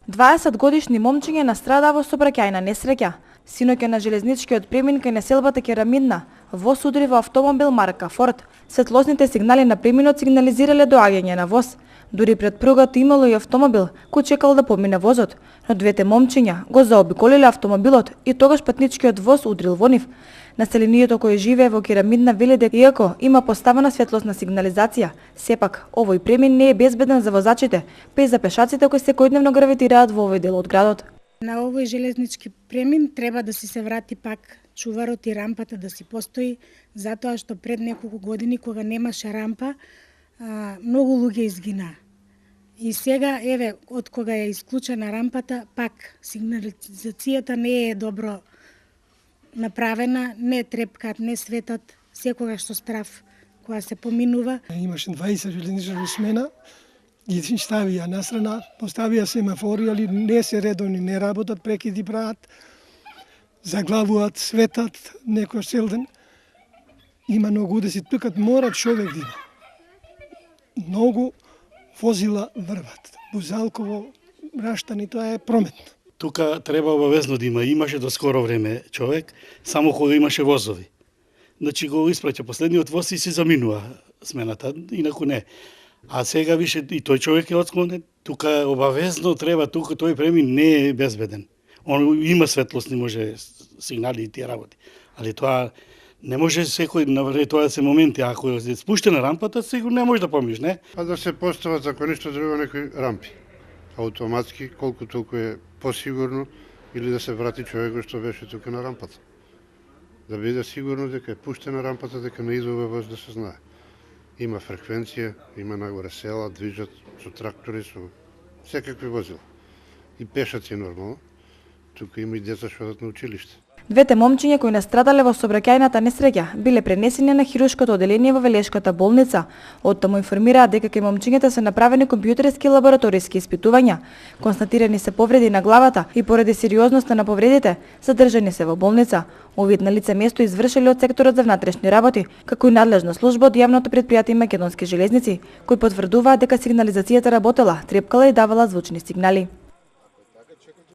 20-годишни момчиња настрадаа во сообраќајна несреќа. Синоќа на железничкиот премин кај населбата Керамидна, воз удри во автомобил марка Форд. Светлосните сигнали на преминот сигнализирале доаѓање на воз. Дури пред пругата имало и автомобил кој чекал да помине возот, но двете момчиња го заобиколиле автомобилот и тогаш патничкиот воз удрил во нив. Населението кое живее во Керамидна вели дека иако има поставена светлосна сигнализација, сепак овој премин не е безбеден за возачите, па и за пешаците кои секојдневно гравитираат во овој дел од градот. На овој железнички премин треба да се врати пак чуварот и рампата да си постои, затоа што пред неколку години кога немаше рампа, многу луѓе изгинаа. И сега, еве, од кога е исклучена рампата, пак сигнализацијата не е добро направена, не трепкат, не светат, секогаш со страв кога се поминува. Имаше 20 железничари смена, ги ставија настрана, поставија семафори, али не се редовни, не работат, прекиди прават, заглавуваат, светат, некој цел ден. Има многу да се тукат, мора човек да има. Многу возила врват. Бузалково, Раштани, тоа е прометно. Тука треба обавезно да има. Имаше до скоро време човек, само кога имаше возови. Значи го испраќа последниот воз и се заминува смената, инаку не. А сега више и тој човек е отсклонен. Тука обавезно треба, тука тој премин не е безбеден. Он има светлосни, може сигнали и тие работи. Али тоа не може секој навре, тоа се моменти, ако е спуштена рампата, сигурно не може да помиш, не? Па да се постават за ништо друго некои рампи. Автоматски, колку толку е посигурно, или да се врати човекот што беше тука на рампата. Да биде сигурно дека е пуштена рампата, дека не идува воз, да се знае. Има фреквенција, има нагоре села, движат со трактори, со секакви возила. И пешаци нормално. Тука има и деца што одат на училиште. Двете момчиња кои настрадале во сообраќајната несреќа биле пренесени на хируршкото оделение во Велешката болница. Оттаму информираат дека кај момчињата се направени компјутерски и лабораториски испитувања. Констатирани се повреди на главата и поради сериозноста на повредите, задржани се во болница. Овие на лице место извршили од секторот за внатрешни работи, како и надлежна служба од јавното претпријатие Македонски железници, кои потврдуваат дека сигнализацијата работела, трепкала и давала звучни сигнали.